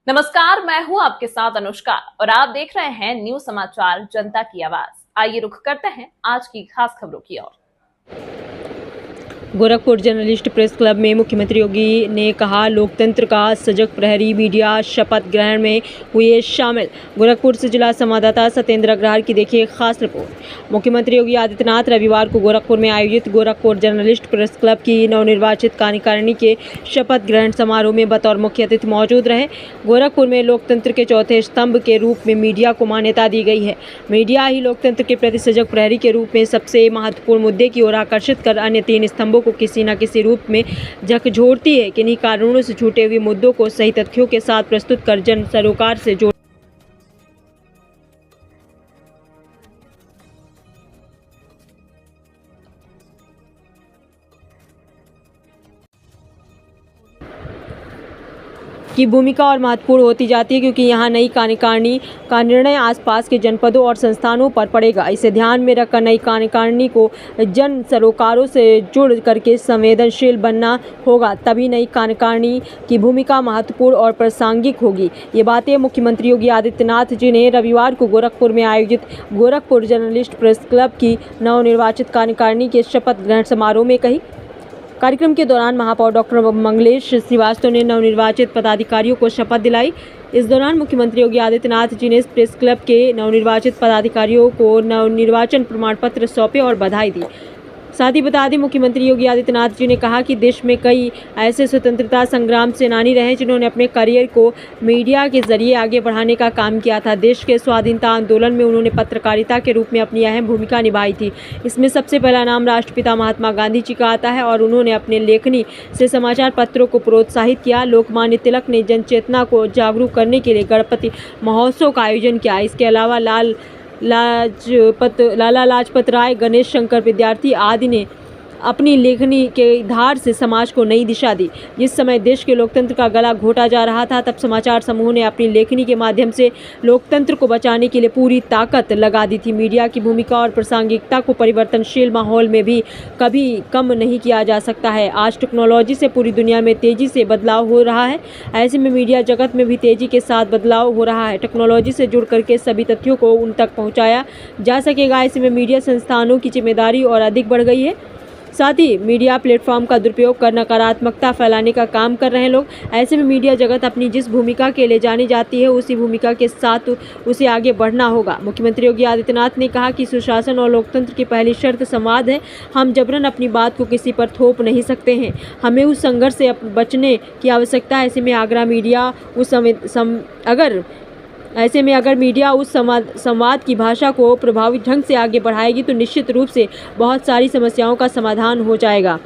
नमस्कार, मैं हूं आपके साथ अनुष्का और आप देख रहे हैं न्यूज समाचार जनता की आवाज। आइए रुख करते हैं आज की खास खबरों की ओर। गोरखपुर जर्नलिस्ट प्रेस क्लब में मुख्यमंत्री योगी ने कहा, लोकतंत्र का सजग प्रहरी मीडिया शपथ ग्रहण में हुए शामिल। गोरखपुर से जिला संवाददाता सत्येंद्र अग्रवाल की देखिए खास रिपोर्ट। मुख्यमंत्री योगी आदित्यनाथ रविवार को गोरखपुर में आयोजित गोरखपुर जर्नलिस्ट प्रेस क्लब की नवनिर्वाचित कार्यकारिणी के शपथ ग्रहण समारोह में बतौर मुख्य अतिथि मौजूद रहे। गोरखपुर में लोकतंत्र के चौथे स्तंभ के रूप में मीडिया को मान्यता दी गई है। मीडिया ही लोकतंत्र के प्रति सजग प्रहरी के रूप में सबसे महत्वपूर्ण मुद्दे की ओर आकर्षित कर अन्य तीन स्तंभों को किसी न किसी रूप में झकझोरती है। किन्हीं कारणों से छूटे हुए मुद्दों को सही तथ्यों के साथ प्रस्तुत कर जन सरोकार से जोड़ की भूमिका और महत्वपूर्ण होती जाती है, क्योंकि यहाँ नई कार्यकारिणी का निर्णय आसपास के जनपदों और संस्थानों पर पड़ेगा। इसे ध्यान में रखकर नई कार्यकारिणी को जन सरोकारों से जुड़ करके संवेदनशील बनना होगा, तभी नई कार्यकारिणी की भूमिका महत्वपूर्ण और प्रासंगिक होगी। ये बातें मुख्यमंत्री योगी आदित्यनाथ जी ने रविवार को गोरखपुर में आयोजित गोरखपुर जर्नलिस्ट प्रेस क्लब की नवनिर्वाचित कार्यकारिणी के शपथ ग्रहण समारोह में कही। कार्यक्रम के दौरान महापौर डॉक्टर मंगलेश श्रीवास्तव ने नवनिर्वाचित पदाधिकारियों को शपथ दिलाई। इस दौरान मुख्यमंत्री योगी आदित्यनाथ जी ने प्रेस क्लब के नवनिर्वाचित पदाधिकारियों को नवनिर्वाचन प्रमाण पत्र सौंपे और बधाई दी। साथ ही बता दें, मुख्यमंत्री योगी आदित्यनाथ जी ने कहा कि देश में कई ऐसे स्वतंत्रता संग्राम सेनानी रहे जिन्होंने अपने करियर को मीडिया के जरिए आगे बढ़ाने का काम किया था। देश के स्वाधीनता आंदोलन में उन्होंने पत्रकारिता के रूप में अपनी अहम भूमिका निभाई थी। इसमें सबसे पहला नाम राष्ट्रपिता महात्मा गांधी जी का आता है और उन्होंने अपने लेखनी से समाचार पत्रों को प्रोत्साहित किया। लोकमान्य तिलक ने जनचेतना को जागरूक करने के लिए गणपति महोत्सव का आयोजन किया। इसके अलावा लाला लाजपत राय, गणेश शंकर विद्यार्थी आदि ने अपनी लेखनी के धार से समाज को नई दिशा दी। जिस समय देश के लोकतंत्र का गला घोटा जा रहा था, तब समाचार समूह ने अपनी लेखनी के माध्यम से लोकतंत्र को बचाने के लिए पूरी ताकत लगा दी थी। मीडिया की भूमिका और प्रासंगिकता को परिवर्तनशील माहौल में भी कभी कम नहीं किया जा सकता है। आज टेक्नोलॉजी से पूरी दुनिया में तेजी से बदलाव हो रहा है, ऐसे में मीडिया जगत में भी तेजी के साथ बदलाव हो रहा है। टेक्नोलॉजी से जुड़ करके सभी तथ्यों को उन तक पहुँचाया जा सकेगा। ऐसे में मीडिया संस्थानों की जिम्मेदारी और अधिक बढ़ गई है। साथ ही मीडिया प्लेटफॉर्म का दुरुपयोग कर नकारात्मकता फैलाने का काम कर रहे हैं लोग। ऐसे में मीडिया जगत अपनी जिस भूमिका के लिए जानी जाती है, उसी भूमिका के साथ उसे आगे बढ़ना होगा। मुख्यमंत्री योगी आदित्यनाथ ने कहा कि सुशासन और लोकतंत्र की पहली शर्त संवाद है। हम जबरन अपनी बात को किसी पर थोप नहीं सकते हैं। हमें उस संघर्ष से बचने की आवश्यकता है। ऐसे में अगर मीडिया उस संवाद की भाषा को प्रभावी ढंग से आगे बढ़ाएगी तो निश्चित रूप से बहुत सारी समस्याओं का समाधान हो जाएगा।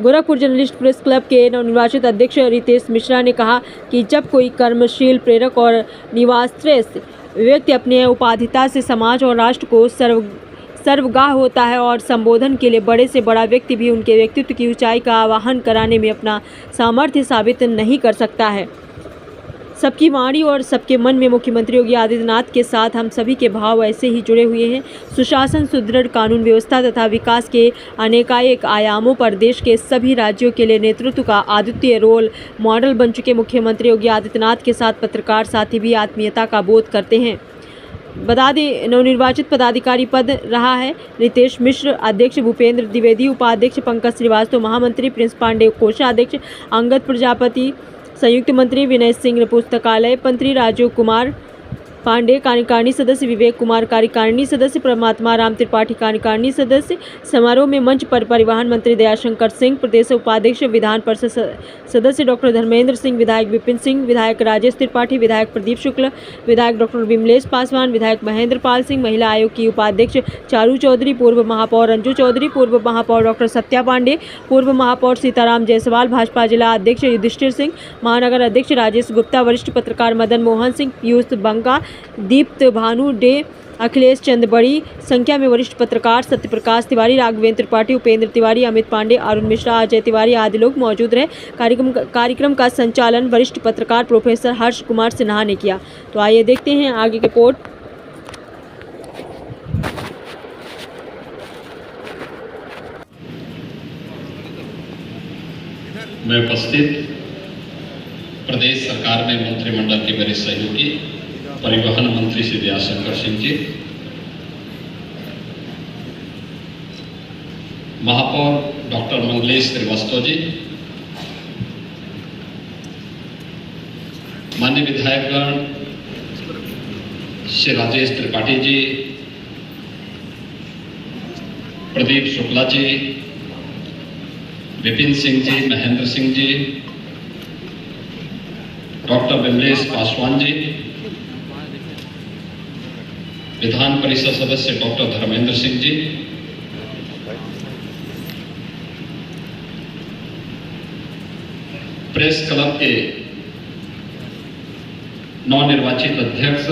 गोरखपुर जर्नलिस्ट प्रेस क्लब के नवनिर्वाचित अध्यक्ष रितेश मिश्रा ने कहा कि जब कोई कर्मशील, प्रेरक और निवास्त्रय व्यक्ति अपने उपाधिता से समाज और राष्ट्र को सर्वगाह होता है और संबोधन के लिए बड़े से बड़ा व्यक्ति भी उनके व्यक्तित्व की ऊंचाई का आवाहन कराने में अपना सामर्थ्य साबित नहीं कर सकता है। सबकी वाणी और सबके मन में मुख्यमंत्री योगी आदित्यनाथ के साथ हम सभी के भाव ऐसे ही जुड़े हुए हैं। सुशासन, सुदृढ़ कानून व्यवस्था तथा विकास के अनेकानेक आयामों पर देश के सभी राज्यों के लिए नेतृत्व का अद्वितीय रोल मॉडल बन चुके मुख्यमंत्री योगी आदित्यनाथ के साथ पत्रकार साथी भी आत्मीयता का बोध करते हैं। बता दें, नवनिर्वाचित पदाधिकारी पद रहा है रितेश मिश्र, अध्यक्ष भूपेंद्र द्विवेदी, उपाध्यक्ष पंकज श्रीवास्तव, महामंत्री प्रिंस पांडे, कोषाध्यक्ष अंगद प्रजापति, संयुक्त मंत्री विनय सिंह, पुस्तकालय मंत्री राजीव कुमार पांडे, कार्यकारिणी सदस्य विवेक कुमार, कार्यकारिणी सदस्य परमात्मा राम त्रिपाठी, कार्यकारिणी सदस्य। समारोह में मंच पर परिवहन मंत्री दयाशंकर सिंह, प्रदेश उपाध्यक्ष विधान परिषद सदस्य डॉक्टर धर्मेंद्र सिंह, विधायक विपिन सिंह, विधायक राजेश त्रिपाठी, विधायक प्रदीप शुक्ल, विधायक डॉक्टर विमलेश पासवान, विधायक महेंद्र पाल सिंह, महिला आयोग की उपाध्यक्ष चारू चौधरी, पूर्व महापौर अंजू चौधरी, पूर्व महापौर डॉक्टर सत्या पांडे, पूर्व महापौर सीताराम जायसवाल, भाजपा जिला अध्यक्ष युधिष्ठिर सिंह, महानगर अध्यक्ष राजेश गुप्ता, वरिष्ठ पत्रकार मदन मोहन सिंह, पीयूष बंका, दीप्त भानु डे, अखिलेश चंद बड़ी संख्या में वरिष्ठ पत्रकार सत्यप्रकाश तिवारी, राघवेंद्र त्रिपाठी, उपेंद्र तिवारी, अमित पांडे, अरुण मिश्रा, अजय तिवारी आदि लोग मौजूद रहे। कार्यक्रम का संचालन वरिष्ठ पत्रकार प्रोफेसर हर्ष कुमार सिन्हा ने किया। तो आइए देखते हैं आगे की रिपोर्ट। मैं उपस्थित प्रदेश सरकार में मंत्रिमंडल के मेरे सहयोगी परिवहन मंत्री श्री दयाशंकर सिंह जी, महापौर डॉक्टर मंगलेश श्रीवास्तव जी, माननीय विधायकगण श्री राजेश त्रिपाठी जी, प्रदीप शुक्ला जी, विपिन सिंह जी, महेंद्र सिंह जी, डॉक्टर विमलेश पासवान जी, विधान परिषद सदस्य doctor Dharmendra Singh ji, press club के नवनिर्वाचित अध्यक्ष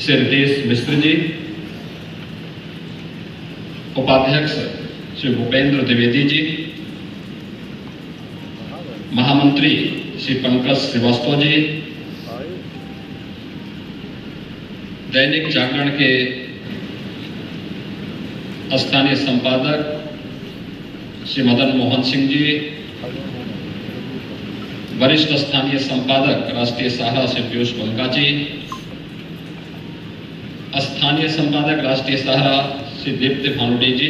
श्री रितेश मिश्र जी, उपाध्यक्ष श्री भूपेंद्र द्विवेदी जी, महामंत्री श्री पंकज श्रीवास्तव जी, दैनिक जागरण के स्थानीय संपादक श्री मदन मोहन सिंह जी, वरिष्ठ स्थानीय संपादक राष्ट्रीय सहारा श्री पीयूष बंका जी, स्थानीय संपादक राष्ट्रीय सहारा श्री दीप्ति भानुडी जी,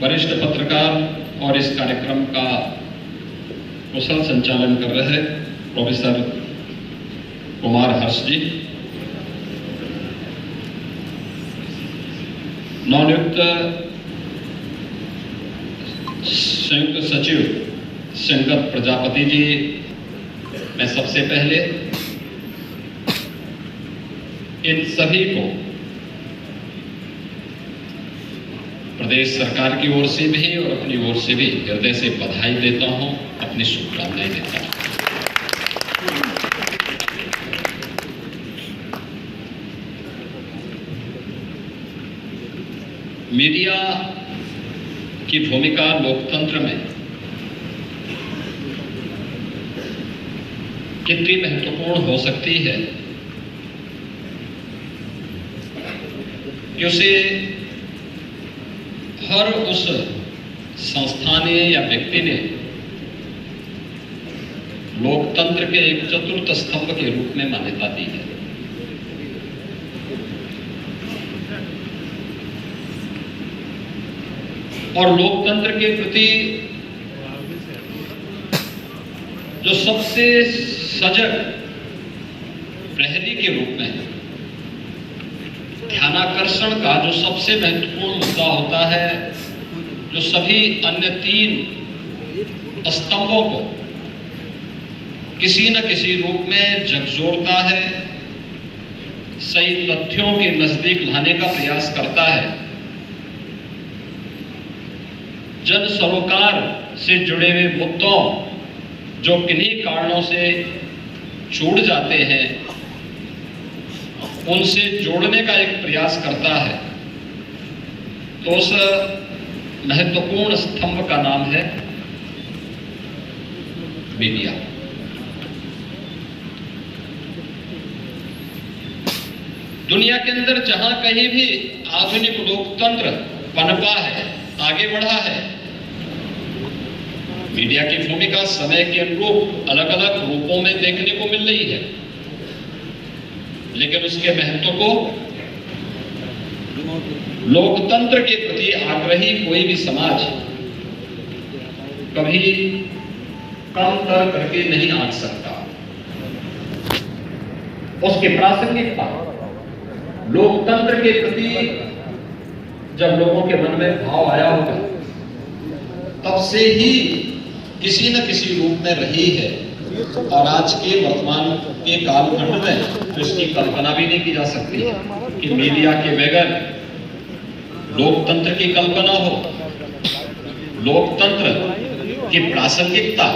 वरिष्ठ पत्रकार और इस कार्यक्रम का कुशल संचालन कर रहे प्रोफेसर कुमार हर्ष जी, नवनियुक्त संयुक्त सचिव शंकर प्रजापति जी, मैं सबसे पहले इन सभी को प्रदेश सरकार की ओर से भी और अपनी ओर से भी हृदय से बधाई देता हूं, अपनी शुभकामनाएं देता हूं। मीडिया की भूमिका लोकतंत्र में कितनी महत्वपूर्ण हो सकती है कि उसे हर उस संस्था ने या व्यक्ति ने लोकतंत्र के एक चतुर्थ स्तंभ के रूप में मान्यता दी है। और लोकतंत्र के प्रति जो सबसे सजग प्रहरी के रूप में ध्यानाकर्षण का जो सबसे महत्वपूर्ण मुद्दा होता है, जो सभी अन्य तीन स्तंभों को किसी न किसी रूप में झकझोरता है, सही तथ्यों के नजदीक लाने का प्रयास करता है, जन सरोकार से जुड़े हुए मुद्दों जो किन्हीं कारणों से छूट जाते हैं उनसे जोड़ने का एक प्रयास करता है। तो उस महत्वपूर्ण स्तंभ का नाम है मीडिया। दुनिया के अंदर जहां कहीं भी आधुनिक लोकतंत्र पनपा है, आगे बढ़ा है, मीडिया की भूमिका समय के अनुरूप अलग अलग रूपों में देखने को मिल रही है, लेकिन उसके महत्व को लोकतंत्र के प्रति आग्रही कोई भी समाज कभी कम कर करके नहीं आंक सकता। उसकी प्रासंगिकता लोकतंत्र के प्रति जब लोगों के मन में भाव आया होगा तब से ही किसी न किसी रूप में रही है, और आज के वर्तमान के कालखंड में तो इसकी कल्पना भी नहीं की जा सकती है कि मीडिया के बगैर लोकतंत्र की कल्पना हो। लोकतंत्र की प्रासंगिकता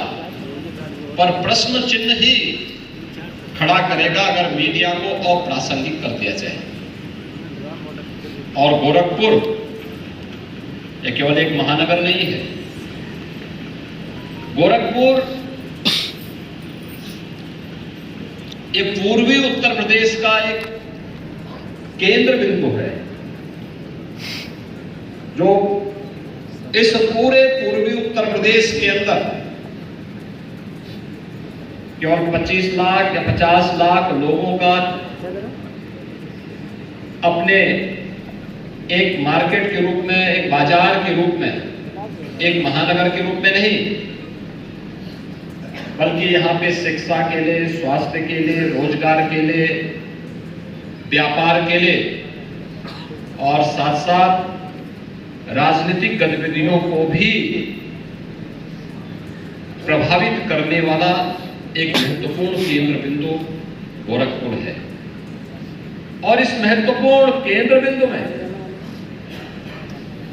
पर प्रश्न चिन्ह ही खड़ा करेगा अगर मीडिया को अप्रासंगिक कर दिया जाए। और गोरखपुर यह केवल एक महानगर नहीं है, गोरखपुर ये पूर्वी उत्तर प्रदेश का एक केंद्र बिंदु है जो इस पूरे पूर्वी उत्तर प्रदेश के अंदर केवल 25 लाख या 50 लाख लोगों का अपने एक मार्केट के रूप में, एक बाजार के रूप में, एक महानगर के रूप में नहीं, बल्कि यहाँ पे शिक्षा के लिए, स्वास्थ्य के लिए, रोजगार के लिए, व्यापार के लिए और साथ साथ राजनीतिक गतिविधियों को भी प्रभावित करने वाला एक महत्वपूर्ण केंद्र बिंदु गोरखपुर है। और इस महत्वपूर्ण केंद्र बिंदु में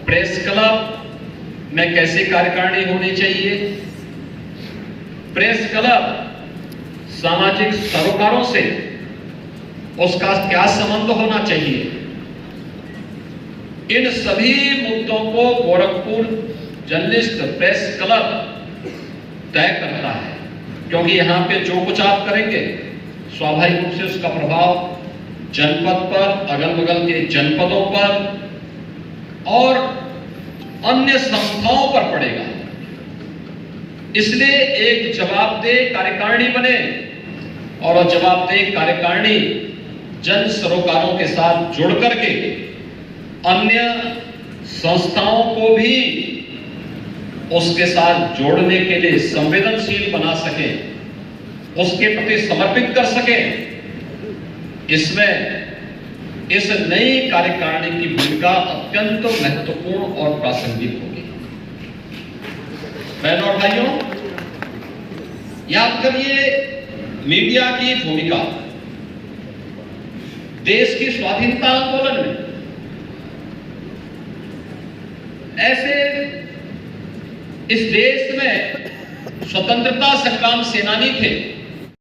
प्रेस क्लब में कैसे कार्यकारिणी होनी चाहिए, प्रेस क्लब सामाजिक सरोकारों से उसका क्या संबंध होना चाहिए, इन सभी मुद्दों को गोरखपुर जर्नलिस्ट प्रेस क्लब तय करता है। क्योंकि यहां पे जो कुछ आप करेंगे स्वाभाविक रूप से उसका प्रभाव जनपद पर, अगल बगल के जनपदों पर और अन्य संस्थाओं पर पड़ेगा। इसलिए एक जवाबदेह कार्यकारिणी बने और वह जवाबदेह कार्यकारिणी जन सरोकारों के साथ जुड़ करके अन्य संस्थाओं को भी उसके साथ जोड़ने के लिए संवेदनशील बना सके, उसके प्रति समर्पित कर सके। इसमें इस नई कार्यकारिणी की भूमिका अत्यंत महत्वपूर्ण और प्रासंगिक होगी। बहनों और भाइयों, याद करिए मीडिया की भूमिका देश की स्वाधीनता आंदोलन में। ऐसे इस देश में स्वतंत्रता संग्राम सेनानी थे